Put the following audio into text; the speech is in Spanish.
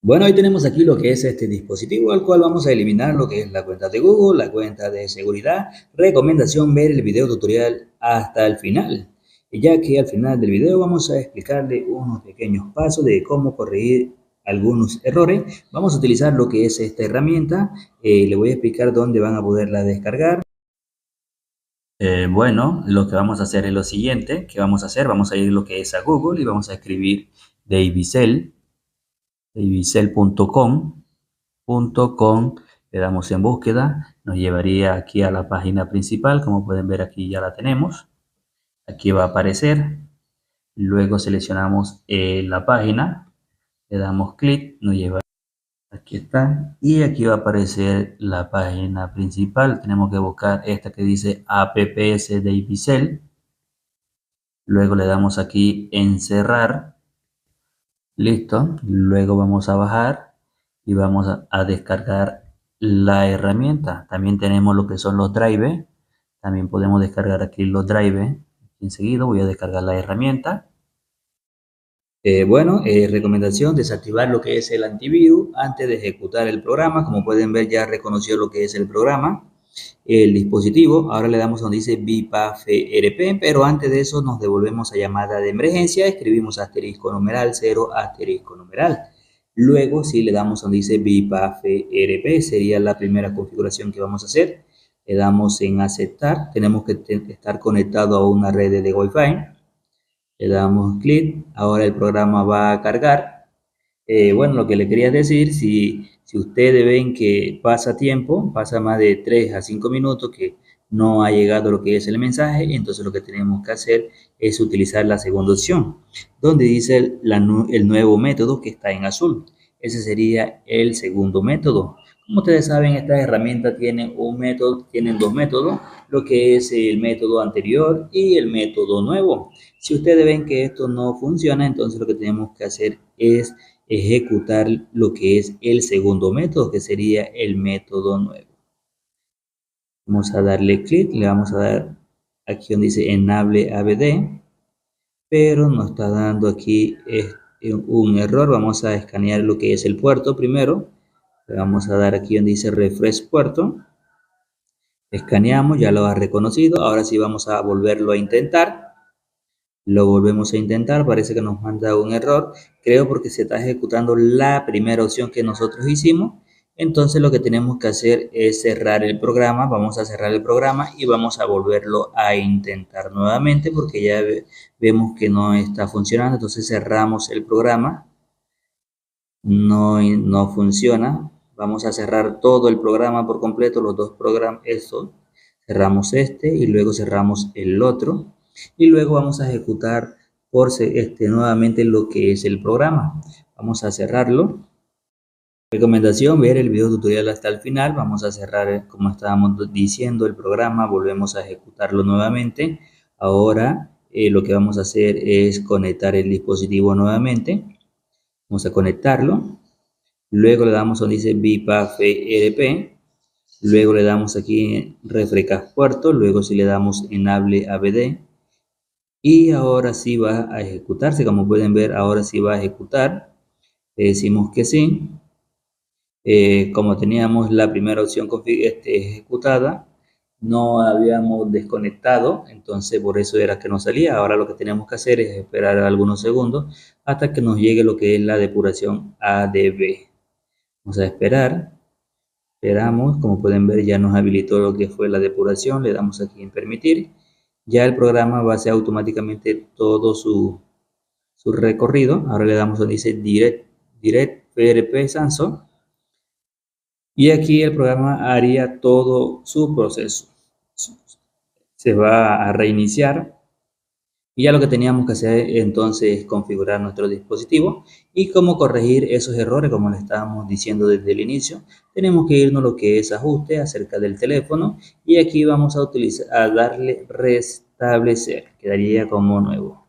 Bueno, hoy tenemos aquí lo que es este dispositivo, al cual vamos a eliminar lo que es la cuenta de Google, la cuenta de seguridad. Recomendación ver el video tutorial hasta el final, ya que al final del video vamos a explicarle unos pequeños pasos de cómo corregir algunos errores. Vamos a utilizar lo que es esta herramienta. Le voy a explicar dónde van a poderla descargar. Bueno, lo que vamos a hacer es lo siguiente. ¿Qué vamos a hacer? Vamos a ir lo que es a Google y vamos a escribir davicel.com, le damos en búsqueda, nos llevaría aquí a la página principal. Como pueden ver, aquí ya la tenemos, aquí va a aparecer. Luego seleccionamos la página, le damos clic, nos lleva, aquí está, y aquí va a aparecer la página principal. Tenemos que buscar esta que dice apps Davicel. Luego le damos aquí en cerrar. Listo. Luego vamos a bajar y vamos a descargar la herramienta. También tenemos lo que son los drivers. También podemos descargar aquí los drivers. Enseguida voy a descargar la herramienta. Recomendación: desactivar lo que es el antivirus antes de ejecutar el programa. Como pueden ver, ya reconoció lo que es el programa, el dispositivo. Ahora le damos donde dice BIPAFRP, pero antes de eso nos devolvemos a llamada de emergencia. Escribimos asterisco numeral 0 asterisco numeral. Luego si le damos donde dice BIPAFRP, sería la primera configuración que vamos a hacer. Le damos en aceptar. Tenemos que estar conectado a una red de Wi-Fi. Le damos clic. Ahora el programa va a cargar. Lo que le quería decir, si ustedes ven que pasa tiempo, pasa más de 3 a 5 minutos que no ha llegado lo que es el mensaje, entonces lo que tenemos que hacer es utilizar la segunda opción, donde dice el nuevo método, que está en azul. Ese sería el segundo método. Como ustedes saben, esta herramienta tiene tienen dos métodos, lo que es el método anterior y el método nuevo. Si ustedes ven que esto no funciona, entonces lo que tenemos que hacer es ejecutar lo que es el segundo método, que sería el método nuevo. Vamos a darle clic, le vamos a dar aquí donde dice Enable ABD, pero nos está dando aquí un error. Vamos a escanear lo que es el puerto primero. Le vamos a dar aquí donde dice Refresh puerto. Escaneamos, ya lo ha reconocido. Ahora sí vamos a volverlo a intentar. Lo volvemos a intentar, parece que nos manda un error, creo porque se está ejecutando la primera opción que nosotros hicimos. Entonces lo que tenemos que hacer es cerrar el programa. Vamos a cerrar el programa y vamos a volverlo a intentar nuevamente porque ya vemos que no está funcionando. Entonces cerramos el programa, no funciona. Vamos a cerrar todo el programa por completo, los dos programas, cerramos este y luego cerramos el otro. Y luego vamos a ejecutar nuevamente lo que es el programa. Vamos a cerrarlo. Recomendación: ver el video tutorial hasta el final. Vamos a cerrar, como estábamos diciendo, el programa. Volvemos a ejecutarlo nuevamente. Ahora lo que vamos a hacer es conectar el dispositivo nuevamente. Vamos a conectarlo. Luego le damos donde dice BIPAFRP. Luego le damos aquí Refresh puerto. Luego si le damos Enable ABD. Y ahora sí va a ejecutarse. Como pueden ver, ahora sí va a ejecutar. Le decimos que sí. Como teníamos la primera opción ejecutada, no habíamos desconectado, entonces por eso era que no salía. Ahora lo que tenemos que hacer es esperar algunos segundos hasta que nos llegue lo que es la depuración ADB. Vamos a esperar. Esperamos. Como pueden ver, ya nos habilitó lo que fue la depuración. Le damos aquí en permitir. Ya el programa va a hacer automáticamente todo su recorrido. Ahora le damos donde dice Direct PRP Sanso. Y aquí el programa haría todo su proceso. Se va a reiniciar. Y ya lo que teníamos que hacer entonces es configurar nuestro dispositivo. Y cómo corregir esos errores, como le estábamos diciendo desde el inicio, tenemos que irnos a lo que es ajuste acerca del teléfono. Y aquí vamos a darle restablecer. Quedaría como nuevo.